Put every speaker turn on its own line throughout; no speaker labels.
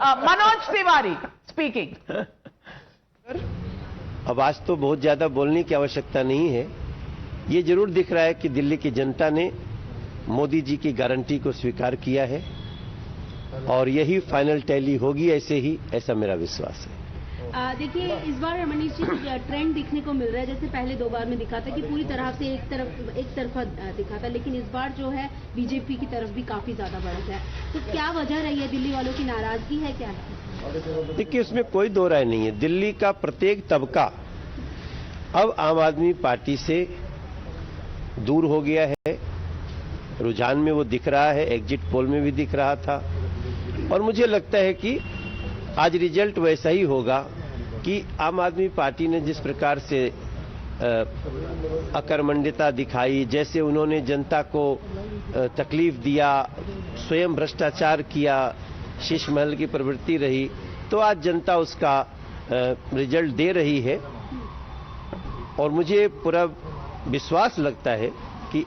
Manoj Tiwari speaking.
अब आज तो बहुत ज्यादा बोलने की आवश्यकता नहीं है। ये जरूर दिख रहा है कि दिल्ली की जनता ने मोदी जी की गारंटी को स्वीकार किया है और यही फाइनल टैली होगी, ऐसा मेरा विश्वास है।
देखिए, इस बार मनीष जी ट्रेंड दिखने को मिल रहा है, जैसे पहले 2 बार में दिखा था कि पूरी तरह से एक तरफा दिखा था, लेकिन इस बार जो है बीजेपी की तरफ भी काफी ज्यादा बढ़त है। तो क्या वजह रही है? दिल्ली वालों की नाराजगी है क्या?
देखिए, उसमें कोई दो राय नहीं है। दिल्ली का प्रत्येक तबका अब आम आदमी पार्टी से दूर हो गया है। रुझान में वो दिख रहा है, एग्जिट पोल में भी दिख रहा था, और मुझे लगता है कि आज रिजल्ट वैसा ही होगा कि आम आदमी पार्टी ने जिस प्रकार से अकर्मण्यता दिखाई, जैसे उन्होंने जनता को तकलीफ दिया, स्वयं भ्रष्टाचार किया, शीश महल की प्रवृत्ति रही, तो आज जनता उसका रिजल्ट दे रही है और मुझे पूरा विश्वास लगता है कि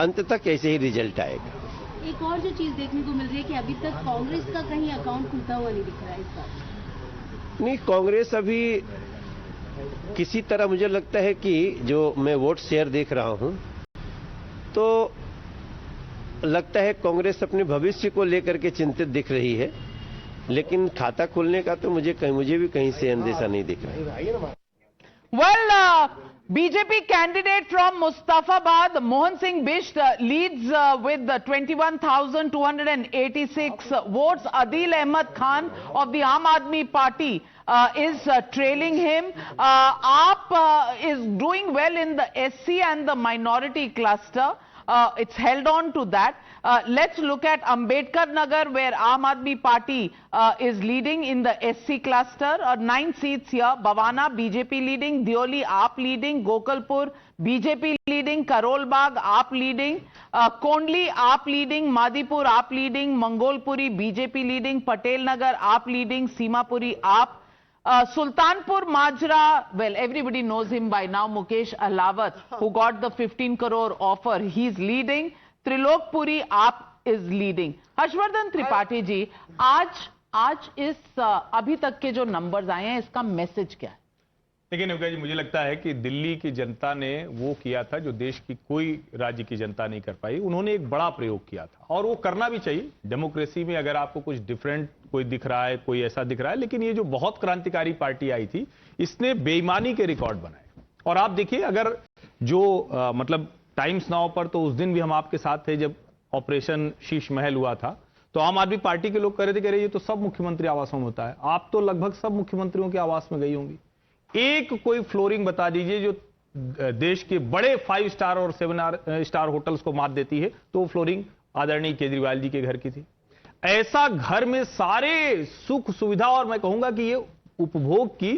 अंत तक ऐसे ही रिजल्ट आएगा।
एक और जो चीज देखने को मिल रही है कि अभी तक कांग्रेस का कहीं अकाउंट खुलता हुआ नहीं दिख रहा है इस बार।
नहीं, कांग्रेस अभी किसी तरह मुझे लगता है कि जो मैं वोट शेयर देख रहा हूं, तो लगता है कांग्रेस अपने भविष्य को लेकर के चिंतित दिख रही है, लेकिन खाता खोलने का तो मुझे भी कहीं से अंदेशा नहीं दिख रहा है।
Well, BJP candidate from Mustafabad, Mohan Singh Bisht, leads with 21,286 votes. Adil Ahmed Khan of the Aam Aadmi Party is trailing him. AAP is doing well in the SC and the minority cluster. It's held on to that. Let's look at Ambedkar Nagar, where Aam Aadmi Party is leading in the SC cluster. 9 seats here. Bhavana, BJP leading. Deoli, AAP leading. Gokalpur, BJP leading. Karol Bagh, AAP leading. Kondli, AAP leading. Madipur, AAP leading. Mangolpuri, BJP leading. Patel Nagar, AAP leading. Seemapuri, AAP. Sultanpur Majra, well, everybody knows him by now, Mukesh Alawat, who got the 15 crore offer. He's leading. Trilokpuri AAP is leading. Harshvardhan Tripathi ji, आज इस अभी तक के जो numbers आए हैं, इसका message क्या है?
देखिए नुका जी, मुझे लगता है कि दिल्ली की जनता ने वो किया था जो देश की कोई राज्य की जनता नहीं कर पाई। उन्होंने एक बड़ा प्रयोग किया था और वो करना भी चाहिए। डेमोक्रेसी में अगर आपको कुछ डिफरेंट कोई दिख रहा है, कोई ऐसा दिख रहा है, लेकिन ये जो बहुत क्रांतिकारी पार्टी आई थी, इसने बेईमानी के रिकॉर्ड बनाए। और आप देखिए, अगर जो मतलब टाइम्स नाउ पर, तो उस दिन भी हम आपके साथ थे जब ऑपरेशन शीश महल हुआ था, तो आम आदमी पार्टी के लोग कह रहे थे ये तो सब मुख्यमंत्री आवासों में होता है। आप तो लगभग सब मुख्यमंत्रियों के आवास में गई होंगी। एक कोई फ्लोरिंग बता दीजिए जो देश के बड़े 5 स्टार और 7 स्टार होटल्स को मात देती है, तो वो फ्लोरिंग आदरणीय केजरीवाल जी के घर की थी। ऐसा घर में सारे सुख सुविधा, और मैं कहूंगा कि ये उपभोग की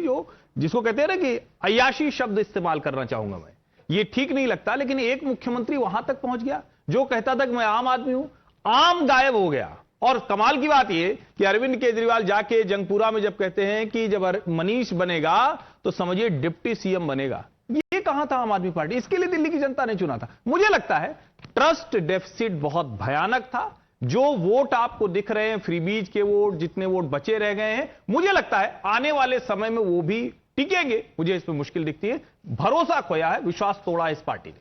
जिसको कहते हैं ना कि अय्याशी शब्द इस्तेमाल करना चाहूंगा मैं, ये ठीक नहीं लगता, लेकिन एक मुख्यमंत्री वहां तक पहुंच गया जो कहता था कि मैं आम आदमी हूं, आम गायब हो गया। और कमाल की बात यह कि अरविंद केजरीवाल जाके जंगपुरा में जब कहते हैं कि जब मनीष बनेगा तो समझिए डिप्टी सीएम बनेगा, ये कहां था आम आदमी पार्टी? इसके लिए दिल्ली की जनता ने चुना था। मुझे लगता है ट्रस्ट डेफिसिट बहुत भयानक था। जो वोट आपको दिख रहे हैं, फ्रीबीज के वोट, जितने वोट बचे रह गए हैं, मुझे लगता है आने वाले समय में वो भी टिकेंगे। मुझे इसमें मुश्किल दिखती है। भरोसा खोया है, विश्वास तोड़ा इस पार्टी ने।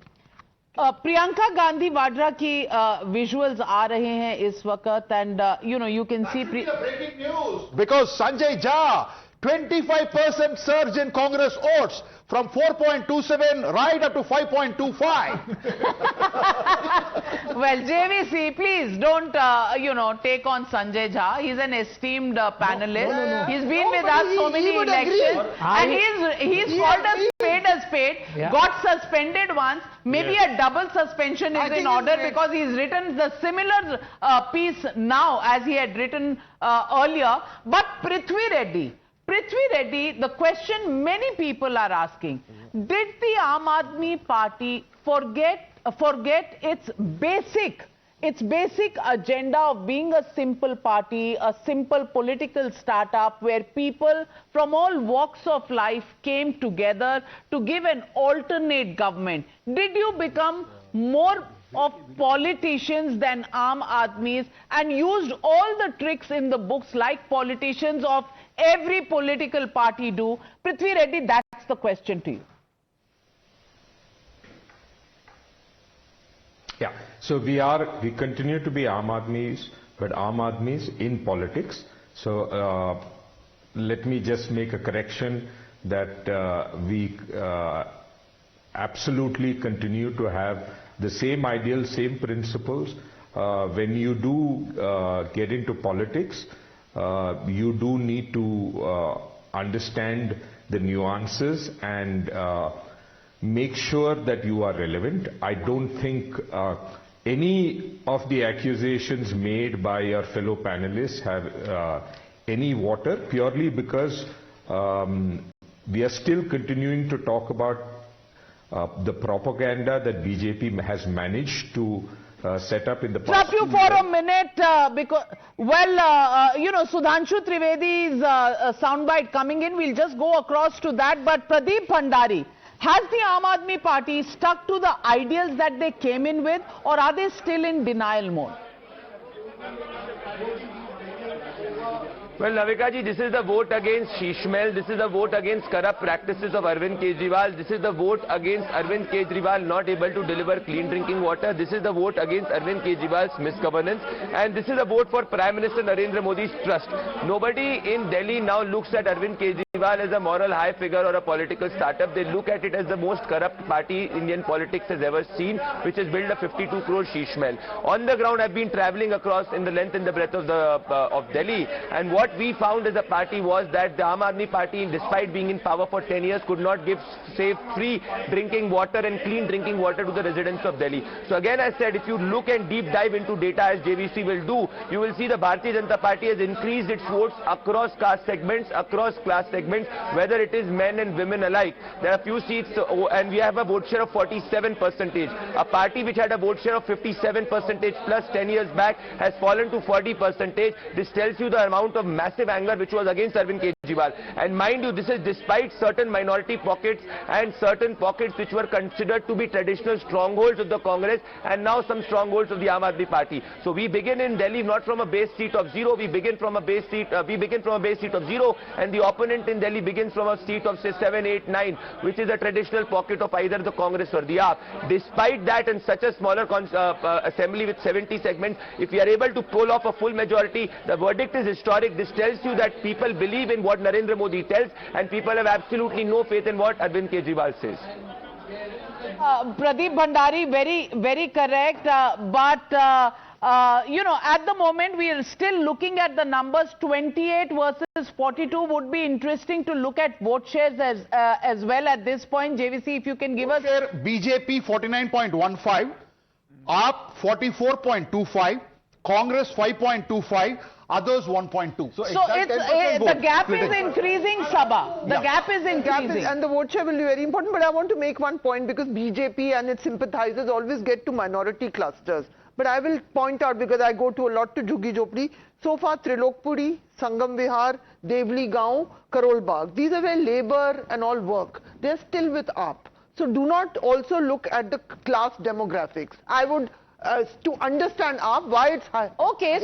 प्रियंका गांधी वाड्रा की विजुअल्स आ रहे हैं इस वक्त, and you can see
breaking news because Sanjay Jha 25% surge in Congress votes from 4.27 right up to 5.25.
Well, JVC, please don't take on Sanjay Jha. He's an esteemed panelist. He's been with us so many elections, and he's called a spade, got suspended once. Maybe a double suspension is in order, because he's written the similar piece now as he had written earlier. But Prithvi Reddy, the question many people are asking, did the Aam Aadmi Party forget its basic agenda of being a simple party, a simple political startup where people from all walks of life came together to give an alternate government? Did you become more of politicians than Aam Aadmis and used all the tricks in the books like politicians of every political party do? Prithvi Reddy, that's the question to you.
Yeah, so we continue to be Aam Aadmis, but Aam Aadmis in politics. So let me just make a correction that we absolutely continue to have the same ideals, same principles. When you do get into politics, you do need to understand the nuances and make sure that you are relevant. I don't think any of the accusations made by your fellow panelists have any water, purely because we are still continuing to talk about the propaganda that BJP has managed to set up in the past.
Stop you for a minute because, well, you know, Sudhanshu Trivedi's soundbite coming in. We'll just go across to that. But Pradeep Bhandari, has the Aam Aadmi Party stuck to the ideals that they came in with, or are they still in denial mode?
Well, Navika ji, this is the vote against Shishmel. This is the vote against corrupt practices of Arvind Kejriwal. This is the vote against Arvind Kejriwal not able to deliver clean drinking water. This is the vote against Arvind Kejriwal's misgovernance. And this is a vote for Prime Minister Narendra Modi's trust. Nobody in Delhi now looks at Arvind Kejriwal as a moral high figure or a political startup. They look at it as the most corrupt party Indian politics has ever seen, which has built a 52 crore Shishmel. On the ground, I've been traveling across in the length and the breadth of Delhi, and what we found as a party was that the Aam Aadmi Party, despite being in power for 10 years, could not give safe, free drinking water and clean drinking water to the residents of Delhi. So again, I said, if you look and deep dive into data as JVC will do, you will see the Bharatiya Janata Party has increased its votes across caste segments, across class segments, whether it is men and women alike. There are few seats, and we have a vote share of 47%. A party which had a vote share of 57% plus 10 years back has fallen to 40%. This tells you the amount of massive anger which was against Arvind Kejriwal. And mind you, this is despite certain minority pockets and certain pockets which were considered to be traditional strongholds of the Congress and now some strongholds of the Aam Aadmi Party. So we begin in Delhi not from a base seat of 0, we begin from a base seat of 0, and the opponent in Delhi begins from a seat of say 7, 8, 9, which is a traditional pocket of either the Congress or the AAP. Despite that, and such a smaller assembly with 70 segments, if we are able to pull off a full majority, the verdict is historic. This tells you that people believe in what Narendra Modi tells, and people have absolutely no faith in what Arvind Kejriwal says.
Pradeep Bhandari, very correct. But you know, at the moment we are still looking at the numbers 28 versus 42. Would be interesting to look at vote shares as well at this point. JVC, if you can give us.
BJP 49.15, AAP 44.25, Congress 5.25, others 1.2.
So it's, the gap is increasing, Sabha. The gap is increasing.
And the vote share will be very important. But I want to make one point, because BJP and its sympathizers always get to minority clusters. But I will point out, because I go to a lot to Jhuggi Jhopdi. So far, Trilokpuri, Sangam Vihar, Devli Gaon, Karol Bagh. These are where labor and all work. They are still with AAP. So do not also look at the class demographics. I would, to understand AAP, why it's high.
Okay.